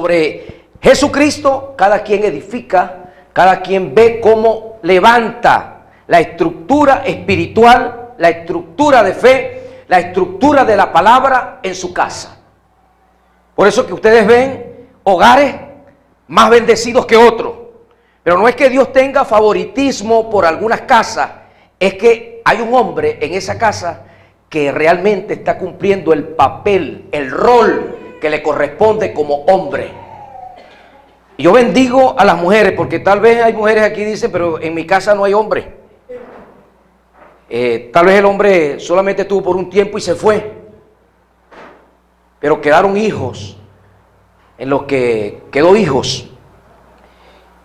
sobre Jesucristo, cada quien edifica, cada quien ve cómo levanta la estructura espiritual, la estructura de fe, la estructura de la palabra en su casa. Por eso que ustedes ven hogares más bendecidos que otros. Pero no es que Dios tenga favoritismo por algunas casas, es que hay un hombre en esa casa que realmente está cumpliendo el papel, el rol que le corresponde como hombre. Y yo bendigo a las mujeres, porque tal vez hay mujeres aquí que dicen, pero en mi casa no hay hombre. Tal vez el hombre solamente estuvo por un tiempo y se fue. Pero quedaron hijos, en los que quedó hijos.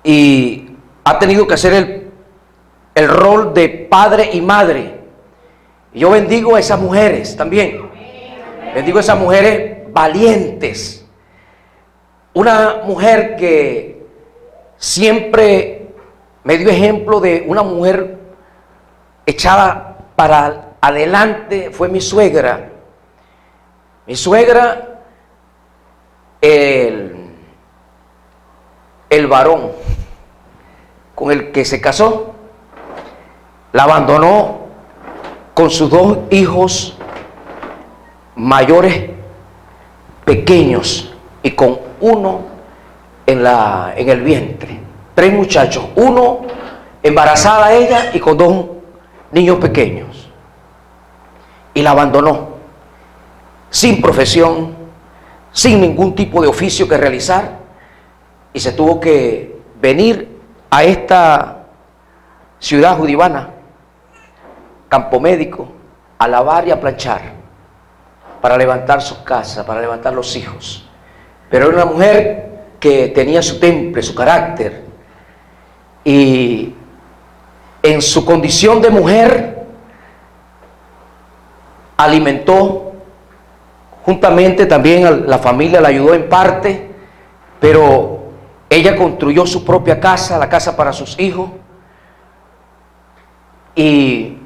Y ha tenido que hacer el rol de padre y madre. Y yo bendigo a esas mujeres también. Bendigo a esas mujeres valientes. Una mujer que siempre me dio ejemplo de una mujer echada para adelante fue mi suegra. Mi suegra, el varón con el que se casó, la abandonó con sus dos hijos mayores pequeños y con uno en el vientre. 3 muchachos, uno embarazada ella y con 2 niños pequeños. Y la abandonó sin profesión, sin ningún tipo de oficio que realizar, y se tuvo que venir a esta ciudad judivana, Campo Médico, a lavar y a planchar para levantar su casa, para levantar los hijos. Pero era una mujer que tenía su temple, su carácter, y en su condición de mujer alimentó, juntamente también a la familia la ayudó en parte, pero ella construyó su propia casa, la casa para sus hijos, y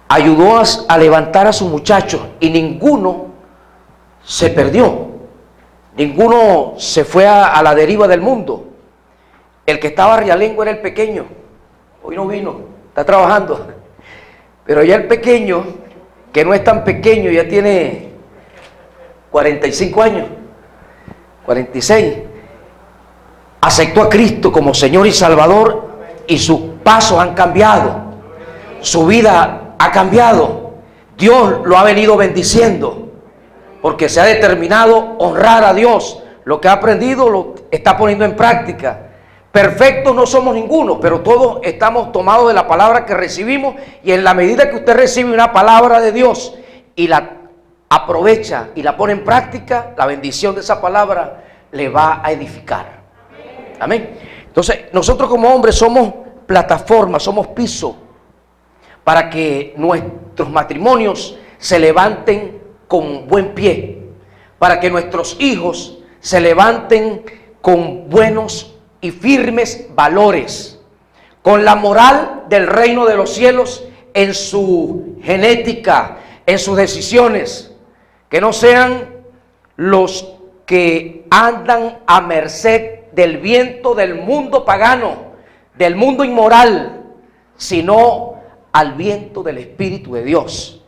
ayudó a levantar a sus muchachos, y ninguno se perdió, ninguno se fue a la deriva del mundo. El que estaba realengo era el pequeño, hoy no vino, está trabajando, pero ya el pequeño, que no es tan pequeño, ya tiene 45 años, 46, aceptó a Cristo como Señor y Salvador, y sus pasos han cambiado, su vida ha cambiado. Dios lo ha venido bendiciendo porque se ha determinado honrar a Dios. Lo que ha aprendido lo está poniendo en práctica. Perfectos no somos ninguno, pero todos estamos tomados de la palabra que recibimos, y en la medida que usted recibe una palabra de Dios y la aprovecha y la pone en práctica, la bendición de esa palabra le va a edificar. Amén. Entonces, nosotros como hombres somos plataforma, somos piso para que nuestros matrimonios se levanten con buen pie, para que nuestros hijos se levanten con buenos y firmes valores, con la moral del reino de los cielos en su genética, en sus decisiones, que no sean los que andan a merced del viento del mundo pagano, del mundo inmoral, sino al viento del Espíritu de Dios,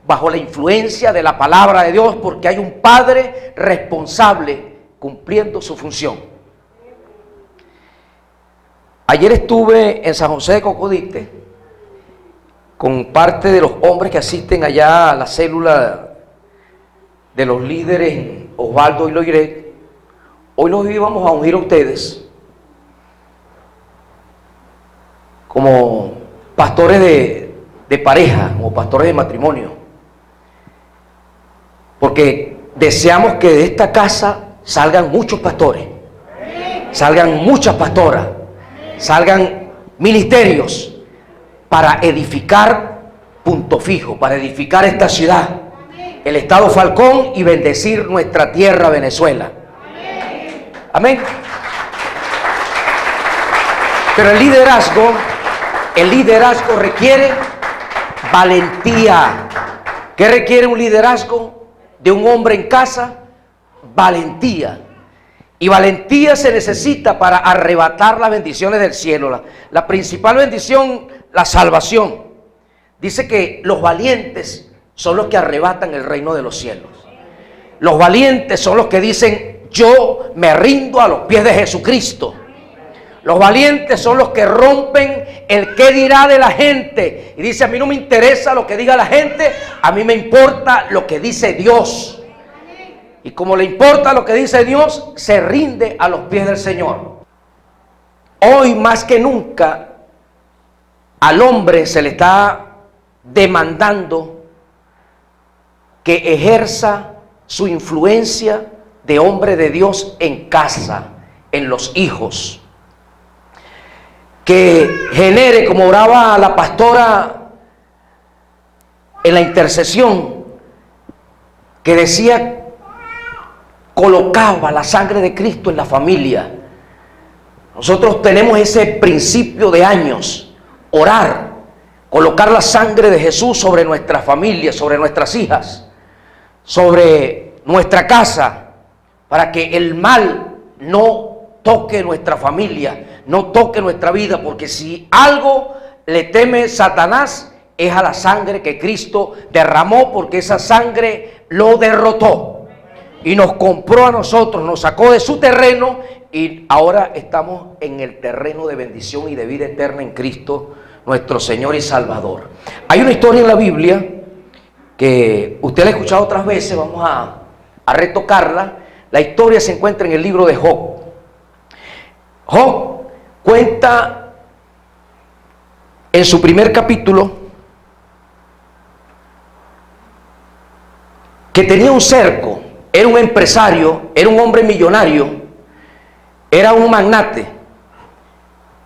bajo la influencia de la palabra de Dios, porque hay un Padre responsable cumpliendo su función. Ayer estuve en San José de Cocodite con parte de los hombres que asisten allá a la célula de los líderes Osvaldo y Loiret. Hoy los íbamos a ungir a ustedes como pastores de pareja, como pastores de matrimonio, porque deseamos que de esta casa salgan muchos pastores, salgan muchas pastoras, salgan ministerios para edificar Punto Fijo, para edificar esta ciudad, el estado Falcón, y bendecir nuestra tierra Venezuela. Amén. Pero el liderazgo requiere valentía. ¿Qué requiere un liderazgo de un hombre en casa? Valentía. Y valentía se necesita para arrebatar las bendiciones del cielo. La principal bendición, la salvación. Dice que los valientes son los que arrebatan el reino de los cielos. Los valientes son los que dicen: yo me rindo a los pies de Jesucristo. Los valientes son los que rompen el qué dirá de la gente. Y dice: a mí no me interesa lo que diga la gente, a mí me importa lo que dice Dios. Y como le importa lo que dice Dios, se rinde a los pies del Señor. Hoy más que nunca al hombre se le está demandando que ejerza su influencia de hombre de Dios en casa, en los hijos. Que genere, como oraba la pastora en la intercesión, que decía, colocaba la sangre de Cristo en la familia. Nosotros tenemos ese principio de años: orar, colocar la sangre de Jesús sobre nuestra familia, sobre nuestras hijas, sobre nuestra casa, para que el mal no toque nuestra familia, no toque nuestra vida, porque si algo le teme Satanás es a la sangre que Cristo derramó, porque esa sangre lo derrotó y nos compró a nosotros, nos sacó de su terreno y ahora estamos en el terreno de bendición y de vida eterna en Cristo, nuestro Señor y Salvador. Hay una historia en la Biblia que usted la ha escuchado otras veces, vamos a retocarla. La historia se encuentra en el libro de Job. Job cuenta en su primer capítulo que tenía un cerco. Era un empresario, era un hombre millonario, era un magnate,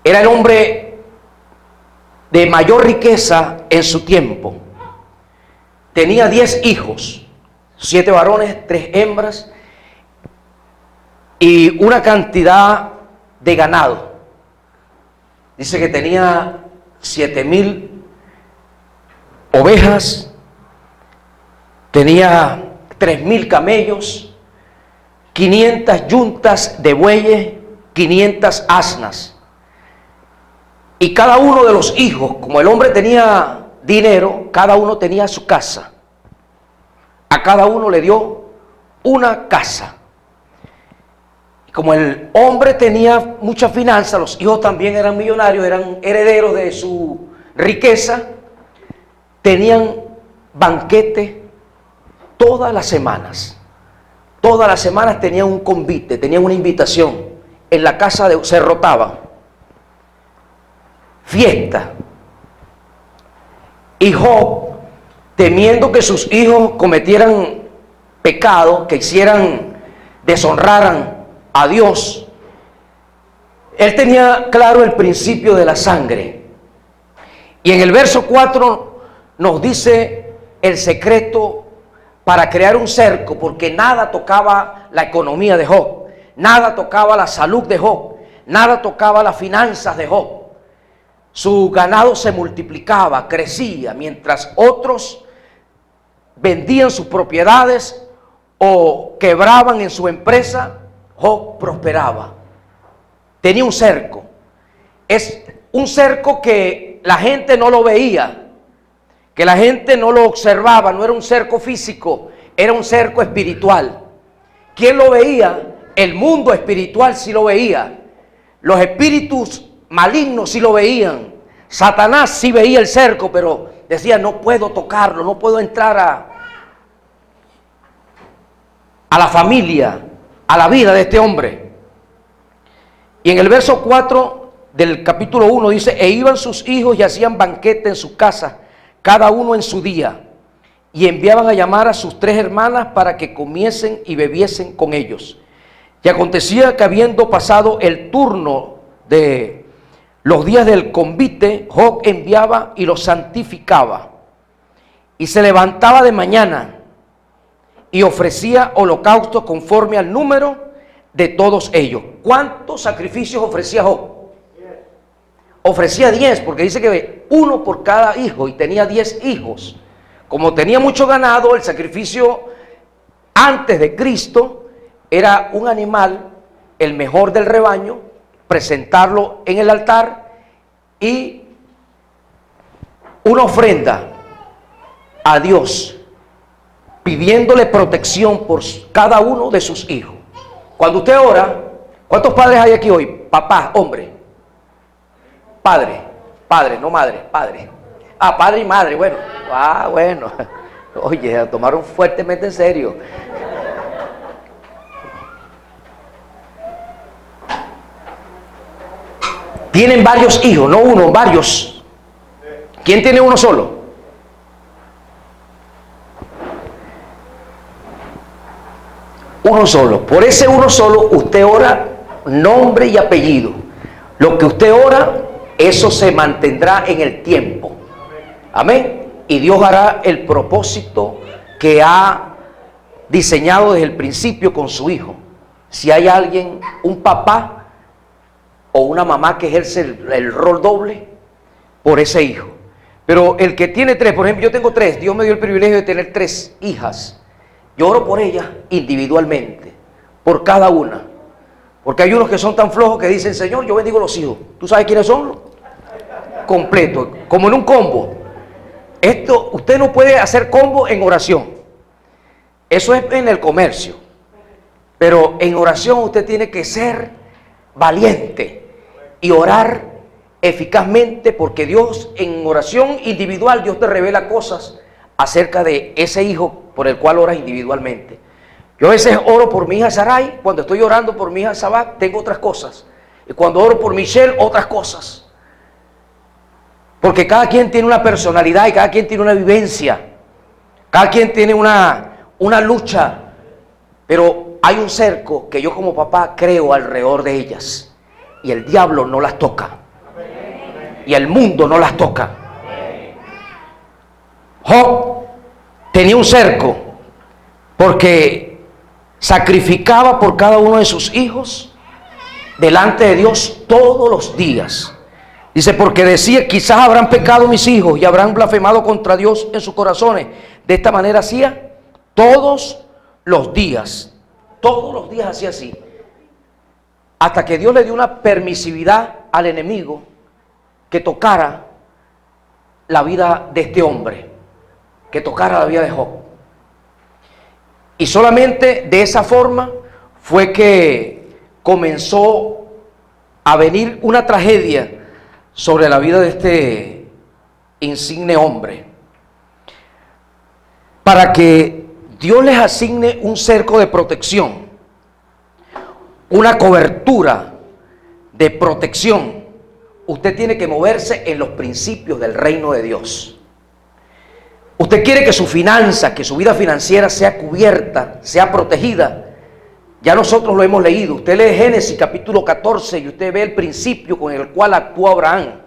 era el hombre de mayor riqueza en su tiempo. Tenía 10 hijos, 7 varones, 3 hembras y una cantidad de ganado. Dice que tenía 7,000 ovejas, tenía 3,000 camellos, 500 yuntas de bueyes, 500 asnas. Y cada uno de los hijos, como el hombre tenía dinero, cada uno tenía su casa. A cada uno le dio una casa. Y como el hombre tenía mucha finanza, los hijos también eran millonarios, eran herederos de su riqueza, tenían banquete todas las semanas. Todas las semanas tenían un convite, tenían una invitación. En la casa se rotaban. Fiesta. Y Job, temiendo que sus hijos cometieran pecado, que deshonraran a Dios, él tenía claro el principio de la sangre. Y en el verso 4 nos dice el secreto para crear un cerco, porque nada tocaba la economía de Job, nada tocaba la salud de Job, nada tocaba las finanzas de Job. Su ganado se multiplicaba, crecía, mientras otros vendían sus propiedades o quebraban en su empresa, Job prosperaba. Tenía un cerco. Es un cerco que la gente no lo veía, que la gente no lo observaba, no era un cerco físico, era un cerco espiritual. ¿Quién lo veía? El mundo espiritual sí lo veía. Los espíritus malignos sí lo veían. Satanás sí veía el cerco, pero decía: no puedo tocarlo, no puedo entrar a la familia, a la vida de este hombre. Y en el verso 4 del capítulo 1 dice: e iban sus hijos y hacían banquete en su casa, cada uno en su día, y enviaban a llamar a sus 3 hermanas para que comiesen y bebiesen con ellos. Y acontecía que, habiendo pasado el turno de los días del convite, Job enviaba y los santificaba, y se levantaba de mañana y ofrecía holocaustos conforme al número de todos ellos. ¿Cuántos sacrificios ofrecía Job? Ofrecía 10, porque dice que 1 por cada hijo, y tenía 10 hijos. Como tenía mucho ganado, el sacrificio antes de Cristo era un animal el mejor del rebaño, presentarlo en el altar y una ofrenda a Dios, pidiéndole protección por cada uno de sus hijos. Cuando usted ora, ¿cuántos padres hay aquí hoy? Papá, hombre. Padre, no madre, padre. Ah, padre y madre, bueno. Ah, bueno. Oye, tomaron fuertemente en serio. Tienen varios hijos, no uno, varios. ¿Quién tiene uno solo? Uno solo. Por ese uno solo usted ora nombre y apellido. Lo que usted ora, eso se mantendrá en el tiempo. Amén. Y Dios hará el propósito que ha diseñado desde el principio con su hijo. Si hay alguien, un papá o una mamá que ejerce el rol doble por ese hijo. Pero el que tiene tres, por ejemplo, yo tengo tres, Dios me dio el privilegio de tener tres hijas. Yo oro por ellas individualmente, por cada una. Porque hay unos que son tan flojos que dicen, Señor, yo bendigo los hijos. ¿Tú sabes quiénes son? Completo, como en un combo. Esto, usted no puede hacer combo en oración. Eso es en el comercio. Pero en oración usted tiene que ser valiente y orar eficazmente, porque Dios, en oración individual, Dios te revela cosas acerca de ese hijo por el cual oras individualmente. Yo a veces oro por mi hija Sarai, cuando estoy orando por mi hija Sabat, tengo otras cosas. Y cuando oro por Michelle, otras cosas. Porque cada quien tiene una personalidad y cada quien tiene una vivencia. Cada quien tiene una lucha. Pero hay un cerco que yo como papá creo alrededor de ellas. Y el diablo no las toca. Y el mundo no las toca. Job tenía un cerco porque sacrificaba por cada uno de sus hijos delante de Dios todos los días. Dice, porque decía, quizás habrán pecado mis hijos y habrán blasfemado contra Dios en sus corazones. De esta manera hacía todos los días hacía así. Hasta que Dios le dio una permisividad al enemigo que tocara la vida de este hombre, que tocara la vida de Job. Y solamente de esa forma fue que comenzó a venir una tragedia sobre la vida de este insigne hombre, para que Dios les asigne un cerco de protección, una cobertura de protección. Usted tiene que moverse en los principios del reino de Dios. Usted quiere que su finanza, que su vida financiera sea cubierta, sea protegida. Ya nosotros lo hemos leído. Usted lee Génesis capítulo 14 y usted ve el principio con el cual actuó Abraham.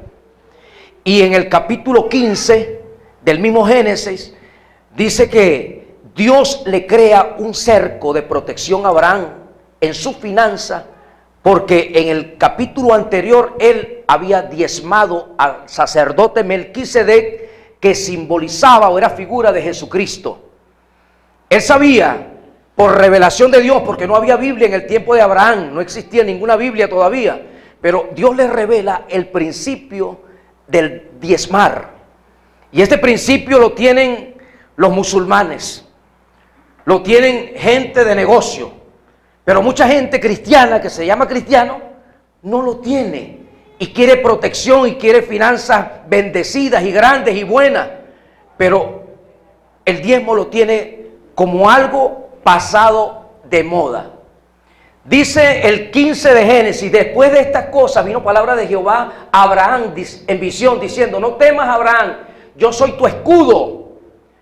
Y en el capítulo 15 del mismo Génesis dice que Dios le crea un cerco de protección a Abraham en su finanza, porque en el capítulo anterior él había diezmado al sacerdote Melquisedec, que simbolizaba o era figura de Jesucristo. Él sabía, por revelación de Dios, porque no había Biblia en el tiempo de Abraham, no existía ninguna Biblia todavía, pero Dios le revela el principio del diezmar. Y este principio lo tienen los musulmanes, lo tienen gente de negocio, pero mucha gente cristiana que se llama cristiano no lo tiene. Y quiere protección y quiere finanzas bendecidas y grandes y buenas. Pero el diezmo lo tiene como algo pasado de moda. Dice el 15 de Génesis, después de estas cosas vino palabra de Jehová a Abraham en visión diciendo, no temas, Abraham, yo soy tu escudo.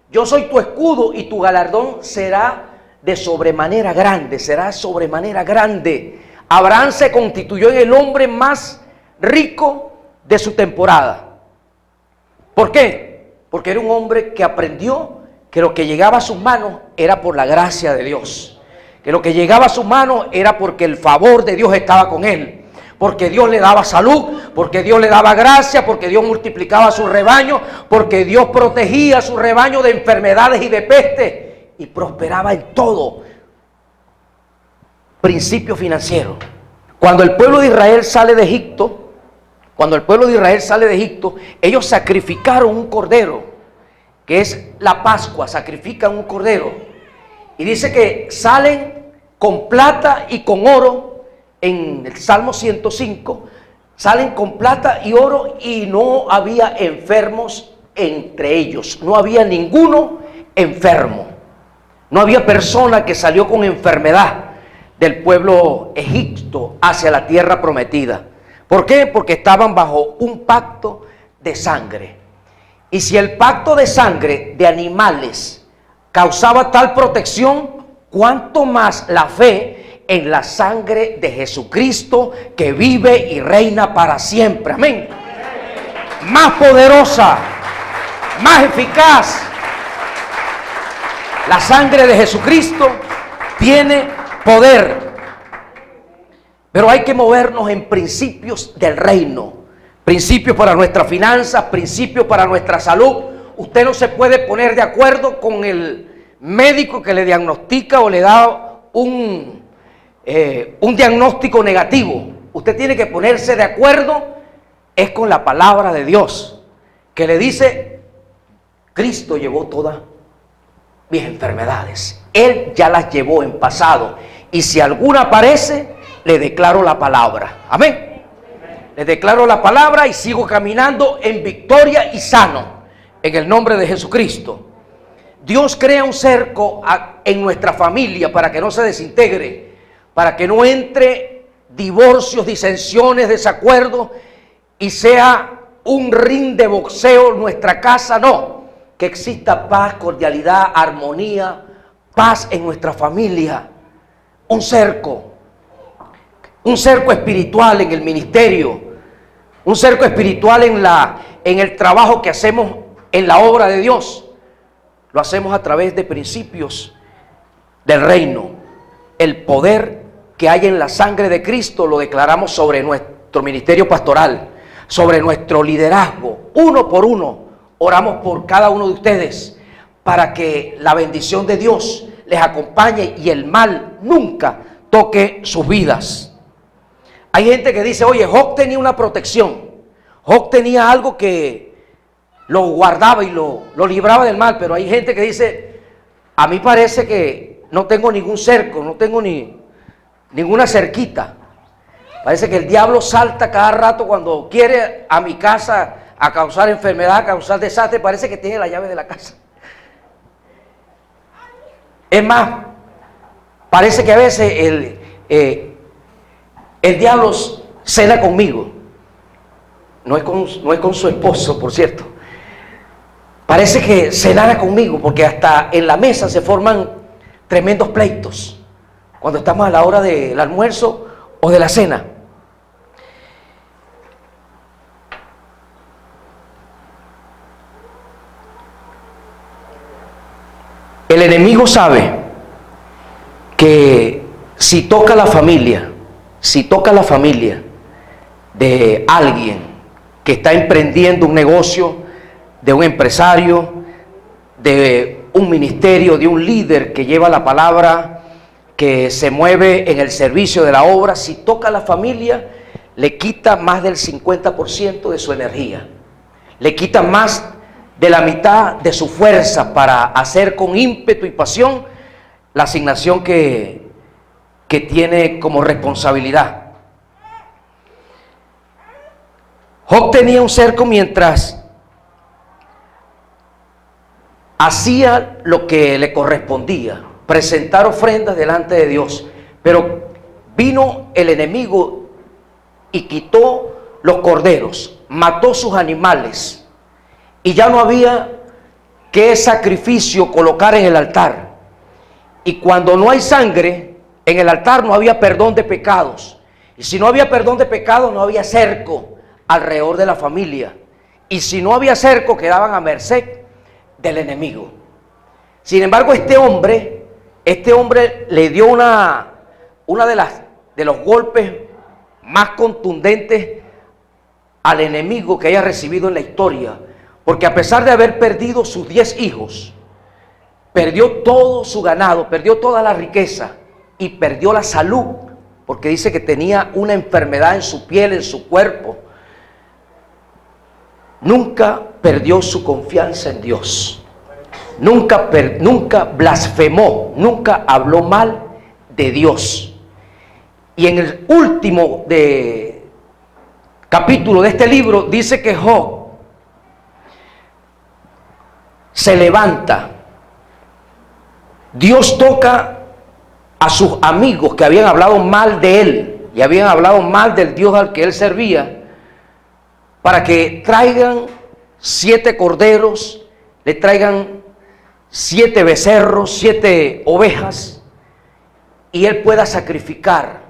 Yo soy tu escudo y tu galardón será de sobremanera grande, será sobremanera grande. Abraham se constituyó en el hombre más rico de su temporada. ¿Por qué? Porque era un hombre que aprendió que lo que llegaba a sus manos era por la gracia de Dios, que lo que llegaba a sus manos era porque el favor de Dios estaba con él, porque Dios le daba salud, porque Dios le daba gracia, porque Dios multiplicaba su rebaño, porque Dios protegía su rebaño de enfermedades y de peste y prosperaba en todo. Principio financiero. Cuando el pueblo de Israel sale de Egipto, ellos sacrificaron un cordero, que es la Pascua, sacrifican un cordero. Y dice que salen con plata y con oro, en el Salmo 105, salen con plata y oro y no había enfermos entre ellos, no había ninguno enfermo, no había persona que salió con enfermedad del pueblo egipcio hacia la tierra prometida. ¿Por qué? Porque estaban bajo un pacto de sangre. Y si el pacto de sangre de animales causaba tal protección, ¿cuánto más la fe en la sangre de Jesucristo, que vive y reina para siempre? Amén. Más poderosa, más eficaz. La sangre de Jesucristo tiene poder. Pero hay que movernos en principios del reino. Principios para nuestras finanzas, principios para nuestra salud. Usted no se puede poner de acuerdo con el médico que le diagnostica o le da un diagnóstico negativo. Usted tiene que ponerse de acuerdo es con la palabra de Dios, que le dice: Cristo llevó todas mis enfermedades, Él ya las llevó en pasado, y si alguna aparece, le declaro la palabra. Amén. Le declaro la palabra y sigo caminando en victoria y sano, en el nombre de Jesucristo. Dios crea un cerco en nuestra familia para que no se desintegre, para que no entre divorcios, disensiones, desacuerdos y sea un ring de boxeo nuestra casa. No, que exista paz, cordialidad, armonía, paz en nuestra familia. Un cerco espiritual en el ministerio, un cerco espiritual en el trabajo que hacemos en la obra de Dios. Lo hacemos a través de principios del reino. El poder que hay en la sangre de Cristo lo declaramos sobre nuestro ministerio pastoral, sobre nuestro liderazgo. Uno por uno oramos por cada uno de ustedes para que la bendición de Dios les acompañe y el mal nunca toque sus vidas. Hay gente que dice: oye, Job tenía una protección, Job tenía algo que lo guardaba y lo libraba del mal. Pero hay gente que dice: a mí parece que no tengo ningún cerco, no tengo ninguna cerquita. Parece que el diablo salta cada rato cuando quiere a mi casa a causar enfermedad, a causar desastre. Parece que tiene la llave de la casa. Es más, parece que a veces el diablo cena conmigo. No es con su esposo, por cierto. Parece que cenara conmigo, porque hasta en la mesa se forman tremendos pleitos cuando estamos a la hora del almuerzo o de la cena. El enemigo sabe que si toca la familia de alguien que está emprendiendo un negocio, de un empresario, de un ministerio, de un líder que lleva la palabra, que se mueve en el servicio de la obra, si toca a la familia, le quita más del 50% de su energía, le quita más de la mitad de su fuerza para hacer con ímpetu y pasión la asignación que tiene como responsabilidad. Job tenía un cerco mientras hacía lo que le correspondía, presentar ofrendas delante de Dios. Pero vino el enemigo y quitó los corderos, mató sus animales, y ya no había qué sacrificio colocar en el altar. Y cuando no hay sangre en el altar, no había perdón de pecados. Y si no había perdón de pecados, no había cerco alrededor de la familia. Y si no había cerco, quedaban a merced del enemigo. Sin embargo, este hombre le dio una de los golpes más contundentes al enemigo que haya recibido en la historia. Porque a pesar de haber perdido sus 10 hijos, perdió todo su ganado, perdió toda la riqueza y perdió la salud porque dice que tenía una enfermedad en su piel, en su cuerpo, nunca perdió su confianza en Dios. Nunca blasfemó, nunca habló mal de Dios. Y en el último capítulo de este libro dice que Job se levanta. Dios toca a sus amigos que habían hablado mal de él y habían hablado mal del Dios al que él servía, para que traigan 7 corderos, le traigan 7 becerros, 7 ovejas, y él pueda sacrificar,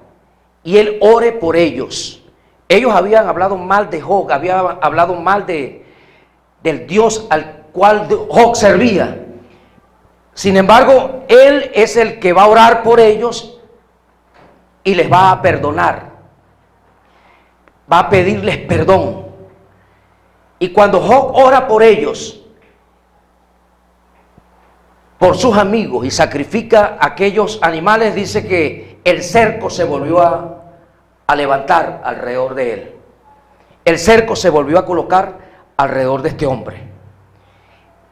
y él ore por ellos. Ellos habían hablado mal de Job, habían hablado mal del Dios al cual Job servía. Sin embargo, él es el que va a orar por ellos y les va a perdonar, va a pedirles perdón. Y cuando Job ora por ellos, por sus amigos, y sacrifica aquellos animales, dice que el cerco se volvió a levantar alrededor de él. El cerco se volvió a colocar alrededor de este hombre.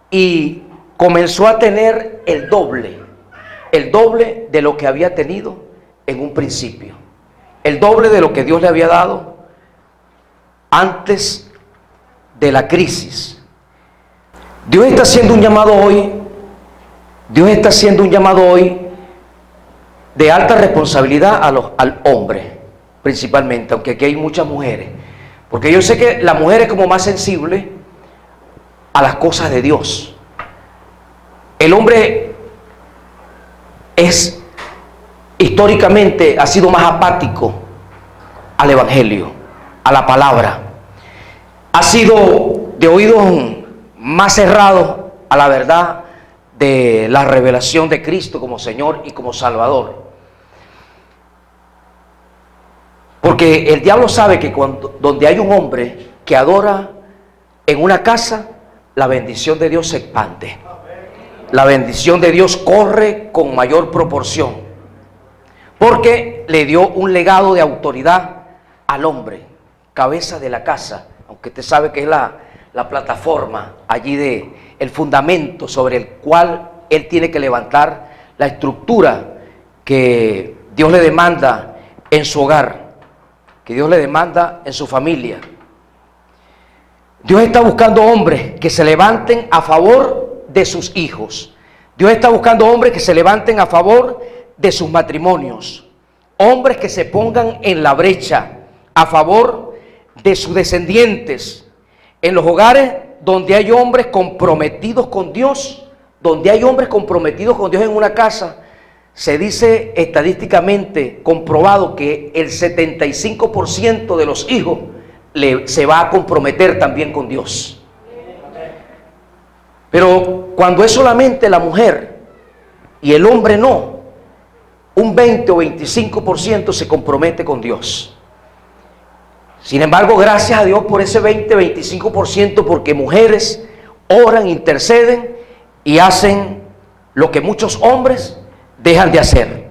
Y comenzó a tener el doble de lo que había tenido en un principio. El doble de lo que Dios le había dado antes de la crisis. Dios está haciendo un llamado hoy. Dios está haciendo un llamado hoy de alta responsabilidad al hombre, principalmente, aunque aquí hay muchas mujeres, porque yo sé que la mujer es como más sensible a las cosas de Dios. El hombre históricamente ha sido más apático al evangelio, a la palabra. Ha sido de oídos más cerrados a la verdad de la revelación de Cristo como Señor y como Salvador. Porque el diablo sabe que donde hay un hombre que adora en una casa, la bendición de Dios se expande. La bendición de Dios corre con mayor proporción, porque le dio un legado de autoridad al hombre, cabeza de la casa, aunque usted sabe que es la plataforma allí el fundamento sobre el cual él tiene que levantar la estructura que Dios le demanda en su hogar, que Dios le demanda en su familia. Dios está buscando hombres que se levanten a favor de sus hijos. Dios está buscando hombres que se levanten a favor de sus matrimonios. Hombres que se pongan en la brecha a favor de sus descendientes. En los hogares donde hay hombres comprometidos con Dios, donde hay hombres comprometidos con Dios en una casa, se dice estadísticamente comprobado que el 75% de los hijos se va a comprometer también con Dios. Pero cuando es solamente la mujer y el hombre no, un 20 o 25% se compromete con Dios. Sin embargo, gracias a Dios por ese 20-25%, porque mujeres oran, interceden y hacen lo que muchos hombres dejan de hacer.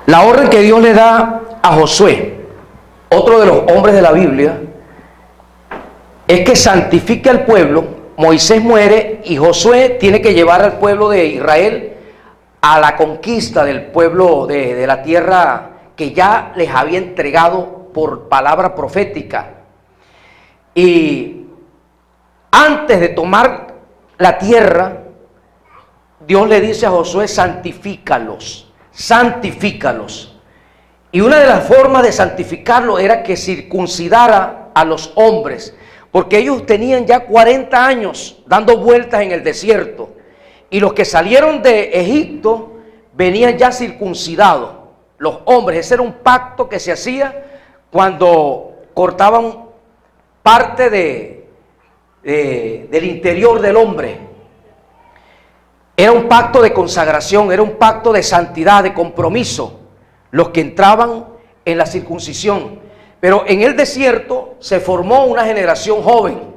La orden que Dios le da a Josué, otro de los hombres de la Biblia, es que santifique al pueblo. Moisés muere y Josué tiene que llevar al pueblo de Israel a la conquista del pueblo de la tierra que ya les había entregado por palabra profética. Y antes de tomar la tierra, Dios le dice a Josué: santifícalos, santifícalos. Y una de las formas de santificarlo era que circuncidara a los hombres, porque ellos tenían ya 40 años dando vueltas en el desierto. Y los que salieron de Egipto venían ya circuncidados, los hombres. Ese era un pacto que se hacía cuando cortaban parte del interior del hombre. Era un pacto de consagración, era un pacto de santidad, de compromiso, los que entraban en la circuncisión. Pero en el desierto se formó una generación joven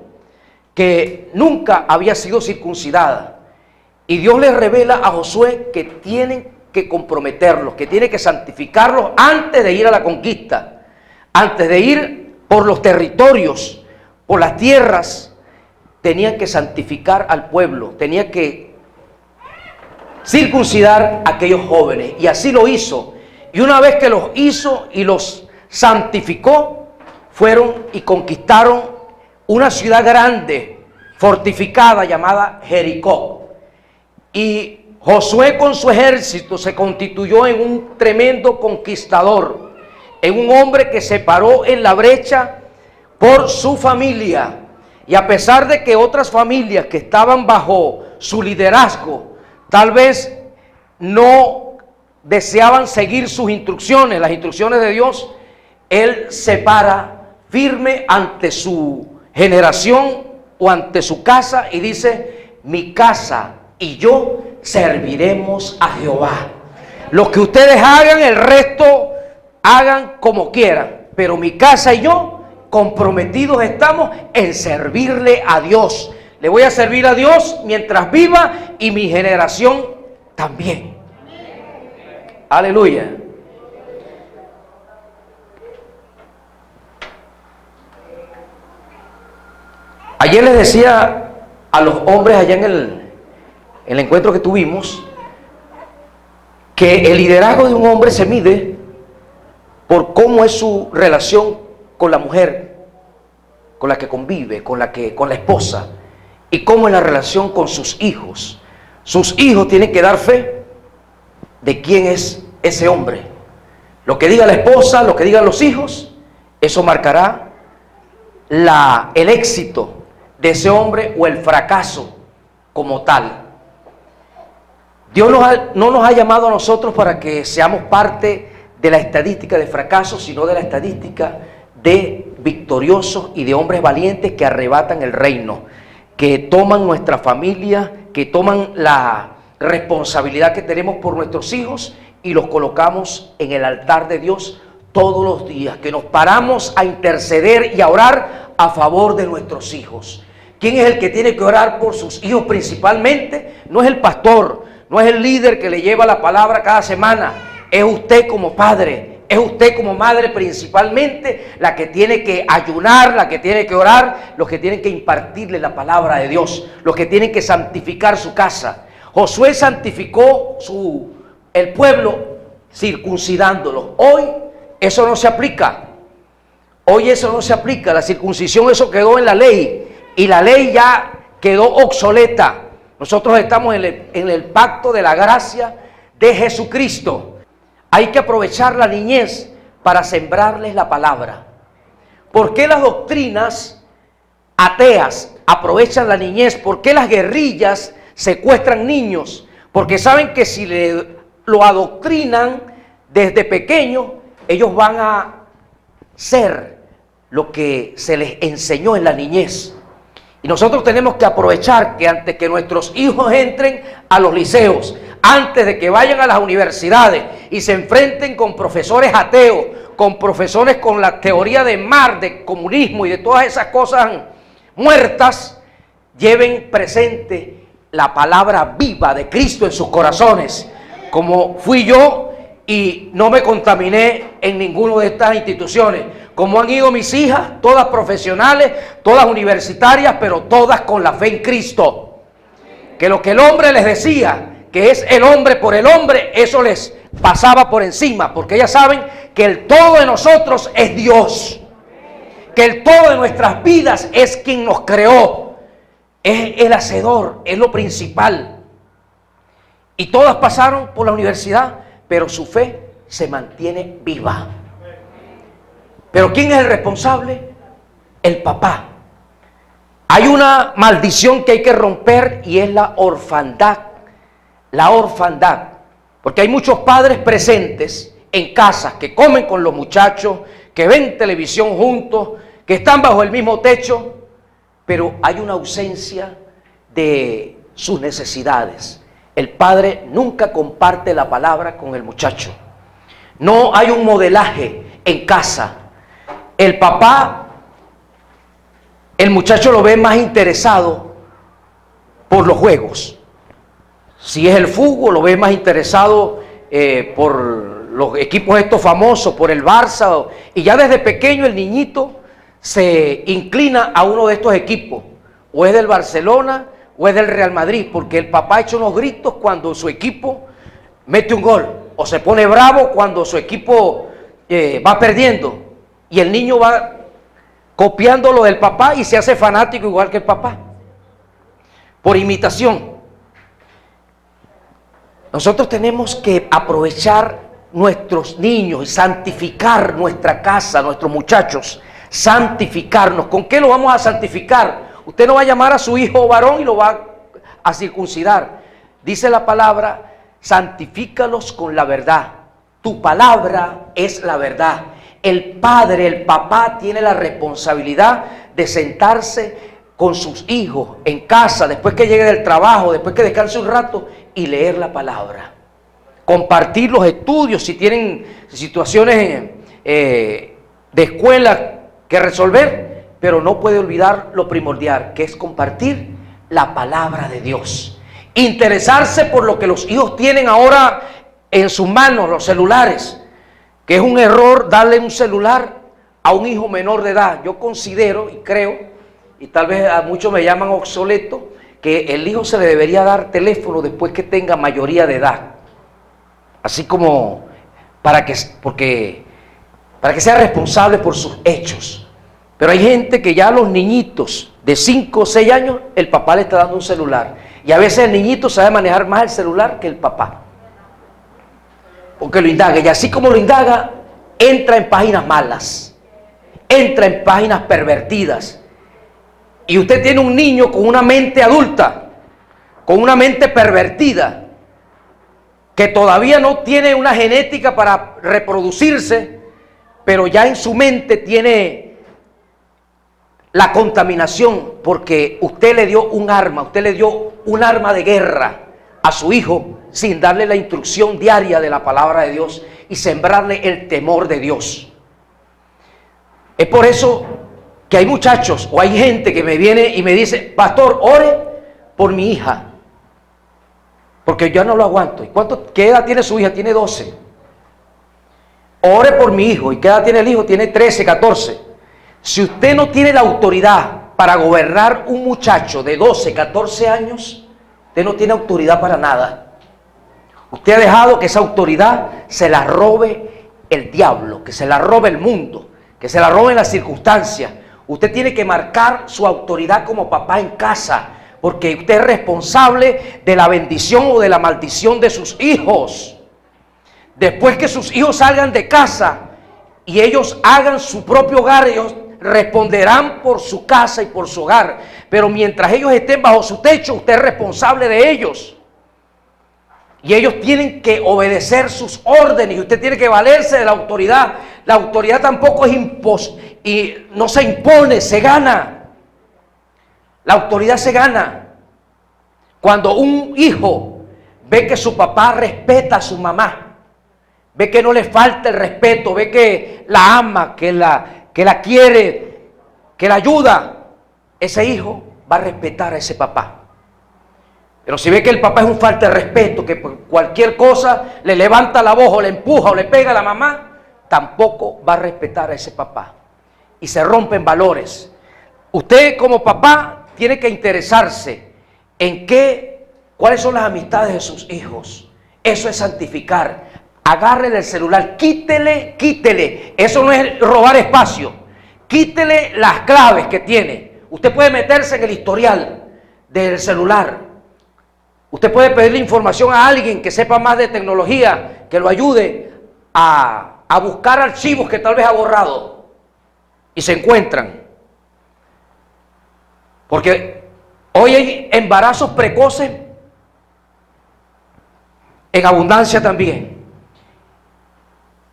que nunca había sido circuncidada. Y Dios les revela a Josué que tienen que comprometerlos, que tienen que santificarlos antes de ir a la conquista, antes de ir por los territorios, por las tierras. Tenían que santificar al pueblo, tenían que circuncidar a aquellos jóvenes, y así lo hizo. Y una vez que los hizo y los santificó, fueron y conquistaron una ciudad grande, fortificada, llamada Jericó. Y Josué con su ejército se constituyó en un tremendo conquistador, en un hombre que se paró en la brecha por su familia. Y a pesar de que otras familias que estaban bajo su liderazgo tal vez no deseaban seguir sus instrucciones, las instrucciones de Dios, él se para firme ante su generación o ante su casa y dice: mi casa y yo serviremos a Jehová. Lo que ustedes hagan, el resto hagan como quieran, pero mi casa y yo comprometidos estamos en servirle a Dios. Le voy a servir a Dios mientras viva y mi generación también. Aleluya. Ayer les decía a los hombres allá en el encuentro que tuvimos que el liderazgo de un hombre se mide por cómo es su relación con la mujer con la que convive, con la esposa, y cómo es la relación con sus hijos. Sus hijos tienen que dar fe de quién es ese hombre. Lo que diga la esposa, lo que digan los hijos, eso marcará el éxito de ese hombre o el fracaso como tal. Dios no nos ha llamado a nosotros para que seamos parte de la estadística de fracaso, sino de la estadística de victoriosos y de hombres valientes que arrebatan el reino, que toman nuestra familia, que toman la responsabilidad que tenemos por nuestros hijos y los colocamos en el altar de Dios todos los días, que nos paramos a interceder y a orar a favor de nuestros hijos. ¿Quién es el que tiene que orar por sus hijos principalmente? No es el pastor, no es el líder que le lleva la palabra cada semana, es usted como padre. Es usted como madre principalmente la que tiene que ayunar, la que tiene que orar, los que tienen que impartirle la palabra de Dios, los que tienen que santificar su casa. Josué santificó el pueblo circuncidándolo. Hoy eso no se aplica. Hoy eso no se aplica. La circuncisión, eso quedó en la ley y la ley ya quedó obsoleta. Nosotros estamos en el pacto de la gracia de Jesucristo. Hay que aprovechar la niñez para sembrarles la palabra. ¿Por qué las doctrinas ateas aprovechan la niñez? ¿Por qué las guerrillas secuestran niños? Porque saben que si lo adoctrinan desde pequeño, ellos van a ser lo que se les enseñó en la niñez. Y nosotros tenemos que aprovechar que antes que nuestros hijos entren a los liceos, antes de que vayan a las universidades y se enfrenten con profesores ateos, con profesores con la teoría de Marx, de comunismo y de todas esas cosas muertas, lleven presente la palabra viva de Cristo en sus corazones, como fui yo y no me contaminé en ninguna de estas instituciones, como han ido mis hijas, todas profesionales, todas universitarias, pero todas con la fe en Cristo. Que lo que el hombre les decía, que es el hombre por el hombre, eso les pasaba por encima, porque ellas saben que el todo de nosotros es Dios, que el todo de nuestras vidas es quien nos creó, es el hacedor, es lo principal. Y todas pasaron por la universidad, pero su fe se mantiene viva. Pero ¿quién es el responsable? El papá. Hay una maldición que hay que romper y es la orfandad. La orfandad, porque hay muchos padres presentes en casas que comen con los muchachos, que ven televisión juntos, que están bajo el mismo techo, pero hay una ausencia de sus necesidades. El padre nunca comparte la palabra con el muchacho. No hay un modelaje en casa. El papá, el muchacho lo ve más interesado por los juegos. Si es el fútbol, lo ves más interesado por los equipos estos famosos, por el Barça, y ya desde pequeño el niñito se inclina a uno de estos equipos, o es del Barcelona o es del Real Madrid, porque el papá echa unos gritos cuando su equipo mete un gol, o se pone bravo cuando su equipo va perdiendo, y el niño va copiando lo del papá y se hace fanático igual que el papá, por imitación. Nosotros tenemos que aprovechar nuestros niños y santificar nuestra casa, nuestros muchachos, santificarnos. ¿Con qué lo vamos a santificar? Usted no va a llamar a su hijo varón y lo va a circuncidar. Dice la palabra, santifícalos con la verdad. Tu palabra es la verdad. El padre, el papá tiene la responsabilidad de sentarse con sus hijos en casa, después que llegue del trabajo, después que descanse un rato, y leer la palabra. Compartir los estudios, si tienen situaciones de escuela que resolver, pero no puede olvidar lo primordial, que es compartir la palabra de Dios. Interesarse por lo que los hijos tienen ahora en sus manos, los celulares, que es un error darle un celular a un hijo menor de edad. Yo considero y creo, y tal vez a muchos me llaman obsoleto, que el hijo se le debería dar teléfono después que tenga mayoría de edad. Así como para que sea responsable por sus hechos. Pero hay gente que ya a los niñitos de 5 o 6 años, el papá le está dando un celular. Y a veces el niñito sabe manejar más el celular que el papá. Porque lo indaga. Y así como lo indaga, entra en páginas malas. Entra en páginas pervertidas. Y usted tiene un niño con una mente adulta, con una mente pervertida, que todavía no tiene una genética para reproducirse, pero ya en su mente tiene la contaminación, porque usted le dio un arma de guerra a su hijo sin darle la instrucción diaria de la palabra de Dios y sembrarle el temor de Dios. Es por eso que hay muchachos o hay gente que me viene y me dice, pastor, ore por mi hija, porque yo no lo aguanto. ¿Y qué edad tiene su hija? Tiene 12. Ore por mi hijo. ¿Y qué edad tiene el hijo? Tiene 13, 14. Si usted no tiene la autoridad para gobernar un muchacho de 12, 14 años, usted no tiene autoridad para nada. Usted ha dejado que esa autoridad se la robe el diablo, que se la robe el mundo, que se la roben las circunstancias. Usted tiene que marcar su autoridad como papá en casa, porque usted es responsable de la bendición o de la maldición de sus hijos. Después que sus hijos salgan de casa y ellos hagan su propio hogar, ellos responderán por su casa y por su hogar. Pero mientras ellos estén bajo su techo, usted es responsable de ellos. Y ellos tienen que obedecer sus órdenes y usted tiene que valerse de la autoridad. La autoridad tampoco es y no se impone, se gana. La autoridad se gana. Cuando un hijo ve que su papá respeta a su mamá, ve que no le falta el respeto, ve que la ama, que la quiere, que la ayuda, ese hijo va a respetar a ese papá. Pero si ve que el papá es un falta de respeto, que por cualquier cosa le levanta la voz o le empuja o le pega a la mamá, tampoco va a respetar a ese papá. Y se rompen valores. Usted como papá tiene que interesarse en cuáles son las amistades de sus hijos. Eso es santificar. Agárrele el celular, quítele. Eso no es robar espacio. Quítele las claves que tiene. Usted puede meterse en el historial del celular. Usted puede pedirle información a alguien que sepa más de tecnología, que lo ayude a buscar archivos que tal vez ha borrado y se encuentran. Porque hoy hay embarazos precoces en abundancia también.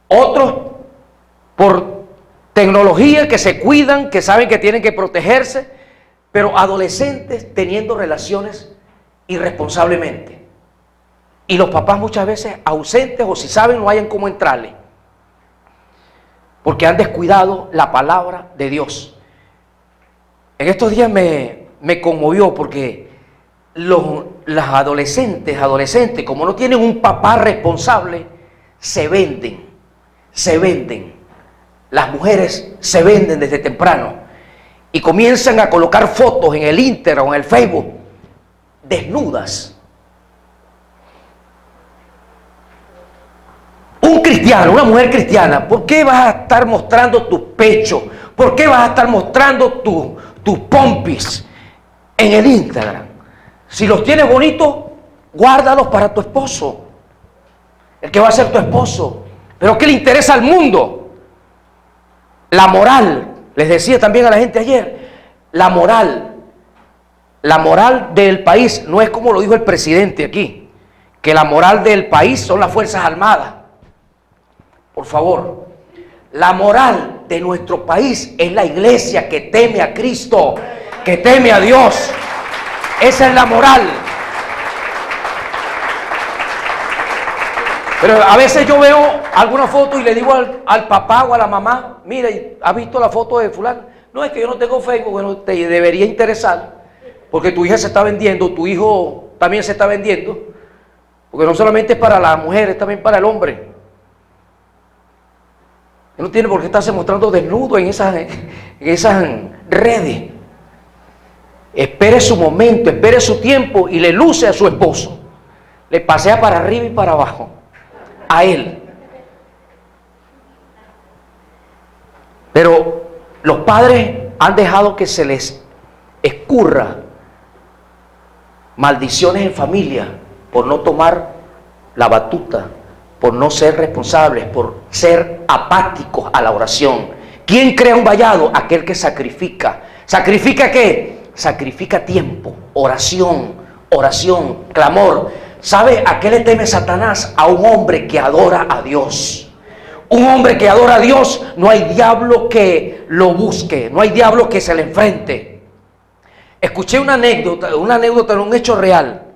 Otros por tecnología que se cuidan, que saben que tienen que protegerse, pero adolescentes teniendo relaciones irresponsablemente. Y los papás muchas veces ausentes o si saben no hayan cómo entrarle. Porque han descuidado la palabra de Dios. En estos días me conmovió porque las adolescentes, como no tienen un papá responsable, se venden. Las mujeres se venden desde temprano y comienzan a colocar fotos en el Instagram o en el Facebook desnudas. Un cristiano, una mujer cristiana, ¿por qué vas a estar mostrando tus pechos? ¿Por qué vas a estar mostrando tus pompis en el Instagram? Si los tienes bonitos, guárdalos para tu esposo, el que va a ser tu esposo. Pero ¿qué le interesa al mundo? La moral. Les decía también a la gente ayer, la moral del país no es como lo dijo el presidente aquí, que la moral del país son las Fuerzas Armadas. Por favor, la moral de nuestro país es la iglesia que teme a Cristo, que teme a Dios. Esa es la moral. Pero a veces yo veo alguna foto y le digo al papá o a la mamá, mira, ¿has visto la foto de fulano? No, es que yo no tengo Facebook. Bueno, te debería interesar, porque tu hija se está vendiendo, tu hijo también se está vendiendo, porque no solamente es para la mujer, es también para el hombre. No tiene por qué estarse mostrando desnudo en esas redes. Espere su momento, espere su tiempo y le luce a su esposo. Le pasea para arriba y para abajo. A él. Pero los padres han dejado que se les escurra maldiciones en familia por no tomar la batuta, por no ser responsables, por ser apáticos a la oración. ¿Quién crea un vallado? Aquel que sacrifica. ¿Sacrifica qué? Sacrifica tiempo, oración, clamor. ¿Sabe a qué le teme Satanás? A un hombre que adora a Dios. Un hombre que adora a Dios, no hay diablo que lo busque, no hay diablo que se le enfrente. Escuché una anécdota, un hecho real.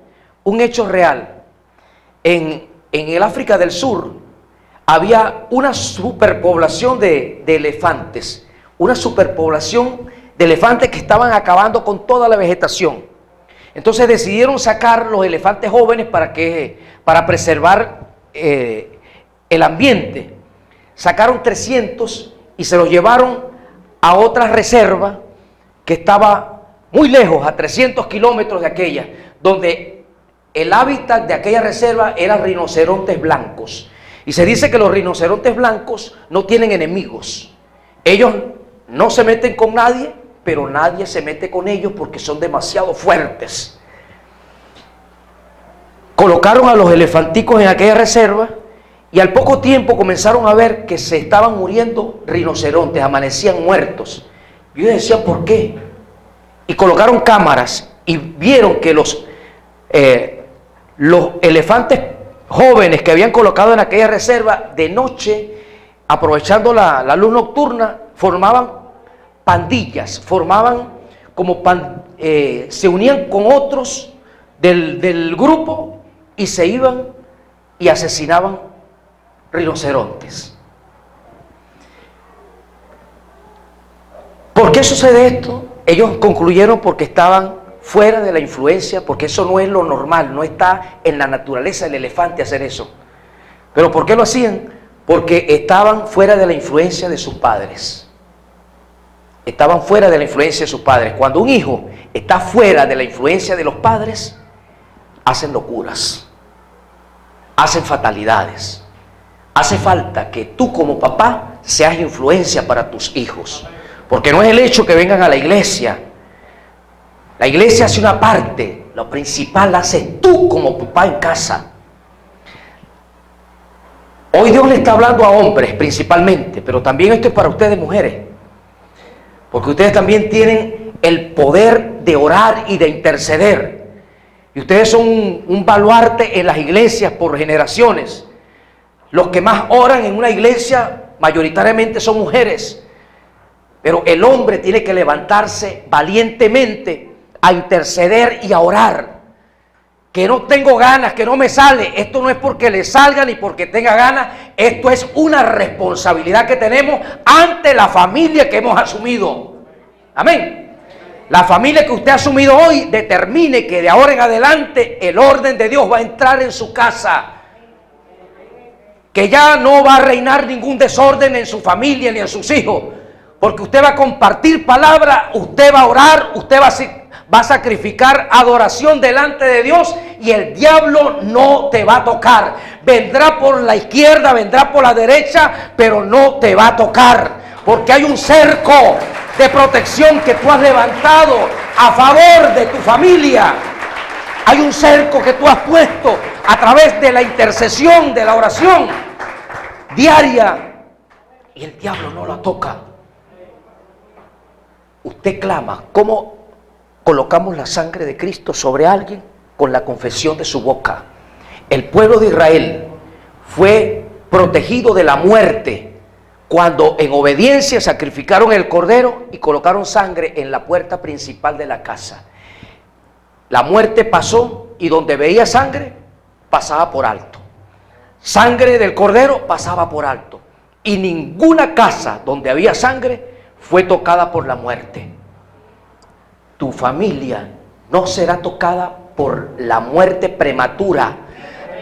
En el África del Sur había una superpoblación de elefantes. Una superpoblación de elefantes que estaban acabando con toda la vegetación. Entonces decidieron sacar los elefantes jóvenes para preservar el ambiente. Sacaron 300 y se los llevaron a otra reserva que estaba muy lejos, a 300 kilómetros de aquella, donde el hábitat de aquella reserva eran rinocerontes blancos. Y se dice que los rinocerontes blancos no tienen enemigos. Ellos no se meten con nadie, pero nadie se mete con ellos porque son demasiado fuertes. Colocaron a los elefanticos en aquella reserva y al poco tiempo comenzaron a ver que se estaban muriendo rinocerontes, amanecían muertos. Y ellos decían, ¿por qué? Y colocaron cámaras y vieron que los elefantes jóvenes que habían colocado en aquella reserva, de noche, aprovechando la luz nocturna, formaban pandillas, se unían con otros del grupo y se iban y asesinaban rinocerontes. ¿Por qué sucede esto? Ellos concluyeron porque estaban fuera de la influencia, porque eso no es lo normal, no está en la naturaleza del elefante hacer eso. ¿Pero por qué lo hacían? Porque estaban fuera de la influencia de sus padres. Estaban fuera de la influencia de sus padres. Cuando un hijo está fuera de la influencia de los padres, hacen locuras, hacen fatalidades. Hace falta que tú como papá seas influencia para tus hijos. Porque no es el hecho que vengan a la iglesia. La iglesia hace una parte, lo principal la haces tú como papá en casa. Hoy Dios le está hablando a hombres principalmente, pero también esto es para ustedes mujeres. Porque ustedes también tienen el poder de orar y de interceder. Y ustedes son un baluarte en las iglesias por generaciones. Los que más oran en una iglesia mayoritariamente son mujeres. Pero el hombre tiene que levantarse valientemente a interceder y a orar. Que no tengo ganas, que no me sale. Esto no es porque le salga ni porque tenga ganas. Esto es una responsabilidad que tenemos ante la familia que hemos asumido. Amén. La familia que usted ha asumido hoy determine que de ahora en adelante el orden de Dios va a entrar en su casa. Que ya no va a reinar ningún desorden en su familia ni en sus hijos. Porque usted va a compartir palabra, usted va a orar, usted va a sacrificar adoración delante de Dios y el diablo no te va a tocar. Vendrá por la izquierda, vendrá por la derecha, pero no te va a tocar. Porque hay un cerco de protección que tú has levantado a favor de tu familia. Hay un cerco que tú has puesto a través de la intercesión, de la oración diaria, y el diablo no la toca. Usted clama. ¿Cómo colocamos la sangre de Cristo sobre alguien? Con la confesión de su boca. El pueblo de Israel fue protegido de la muerte cuando en obediencia sacrificaron el cordero y colocaron sangre en la puerta principal de la casa. La muerte pasó y donde veía sangre pasaba por alto. Sangre del cordero pasaba por alto. Y ninguna casa donde había sangre fue tocada por la muerte. Tu familia no será tocada por la muerte prematura.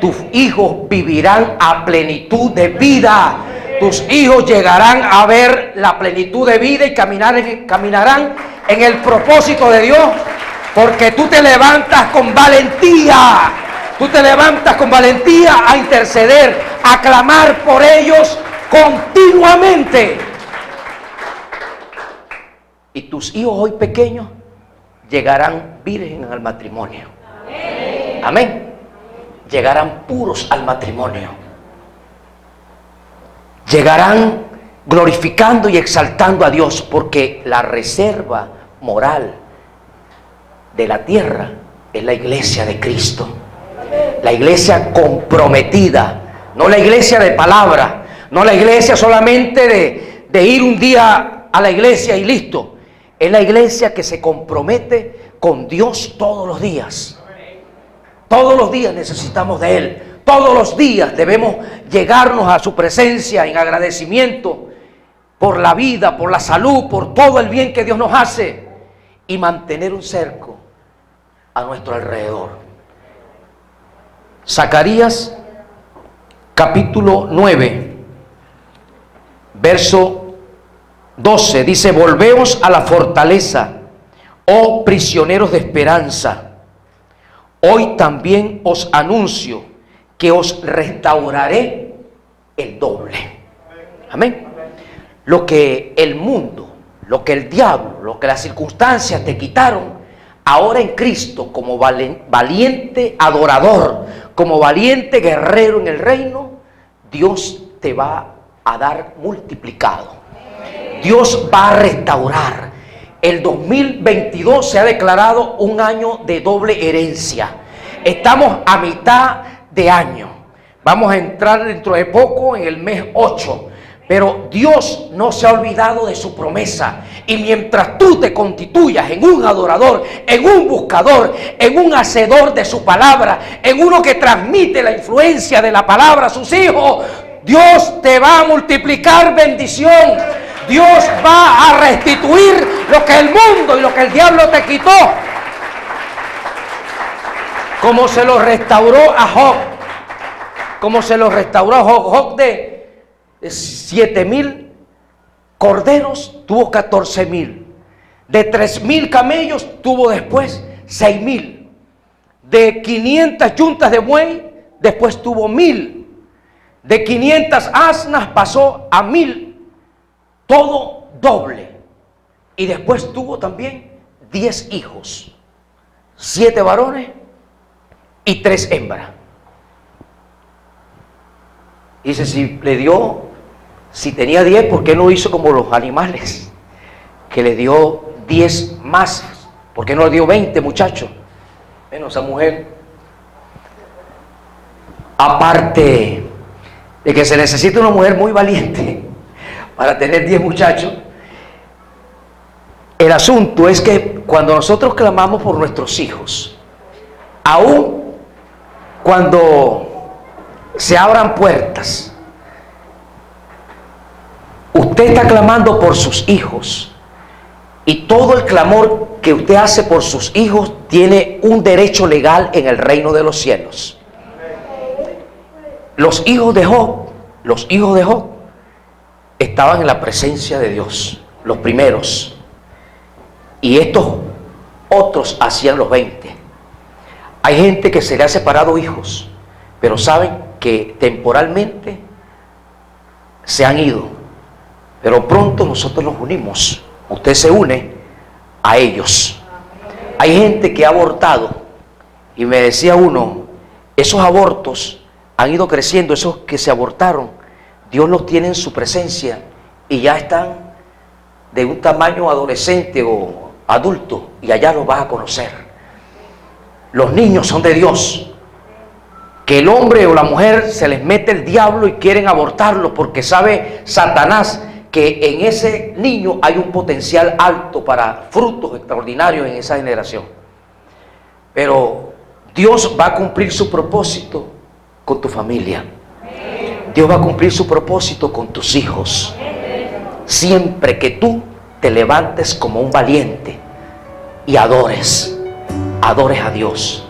Tus hijos vivirán a plenitud de vida. Tus hijos llegarán a ver la plenitud de vida y caminarán en el propósito de Dios. Porque tú te levantas con valentía. Tú te levantas con valentía a interceder, a clamar por ellos continuamente. Y tus hijos hoy pequeños llegarán virgen al matrimonio. Amén. Llegarán puros al matrimonio. Llegarán glorificando y exaltando a Dios, porque la reserva moral de la tierra es la iglesia de Cristo. La iglesia comprometida, no la iglesia de palabra, no la iglesia solamente de ir un día a la iglesia y listo. Es la iglesia que se compromete con Dios todos los días. Todos los días necesitamos de Él. Todos los días debemos llegarnos a su presencia en agradecimiento por la vida, por la salud, por todo el bien que Dios nos hace, y mantener un cerco a nuestro alrededor. Zacarías capítulo 9, verso 12, dice: volveos a la fortaleza, oh prisioneros de esperanza. Hoy también os anuncio que os restauraré el doble. Amén. Lo que el mundo, lo que el diablo, lo que las circunstancias te quitaron, ahora en Cristo, como valiente adorador, como valiente guerrero en el reino, Dios te va a dar multiplicado. Dios va a restaurar. El 2022 se ha declarado un año de doble herencia. Estamos a mitad de año. Vamos a entrar dentro de poco en el mes 8. Pero Dios no se ha olvidado de su promesa. Y mientras tú te constituyas en un adorador, en un buscador, en un hacedor de su palabra, en uno que transmite la influencia de la palabra a sus hijos, Dios te va a multiplicar bendición. Dios va a restituir lo que el mundo y lo que el diablo te quitó. Como se lo restauró a Job. Como se lo restauró a Job. Job de 7,000 corderos tuvo 14,000. De 3,000 camellos tuvo después 6,000. De 500 yuntas de buey después tuvo 1,000. De 500 asnas pasó a 1,000. Todo doble. Y después tuvo también 10 hijos. 7 varones y 3 hembras. Dice, si tenía 10, ¿por qué no hizo como los animales? Que le dio 10 más. ¿Por qué no le dio 20, muchachos? Bueno, esa mujer, aparte de que se necesita una mujer muy valiente para tener 10 muchachos, el asunto es que cuando nosotros clamamos por nuestros hijos, aún cuando se abran puertas, usted está clamando por sus hijos y todo el clamor que usted hace por sus hijos tiene un derecho legal en el reino de los cielos. Los hijos de Job estaban en la presencia de Dios, los primeros, y estos otros hacían los 20. Hay gente que se le ha separado hijos, pero saben que temporalmente se han ido, pero pronto nosotros nos unimos. Usted se une a ellos. Hay gente que ha abortado, y me decía uno, esos abortos han ido creciendo, esos que se abortaron, Dios los tiene en su presencia y ya están de un tamaño adolescente o adulto, y allá los vas a conocer. Los niños son de Dios. Que el hombre o la mujer se les mete el diablo y quieren abortarlo, porque sabe Satanás que en ese niño hay un potencial alto para frutos extraordinarios en esa generación. Pero Dios va a cumplir su propósito con tu familia. Dios va a cumplir su propósito con tus hijos. Siempre que tú te levantes como un valiente y adores a Dios.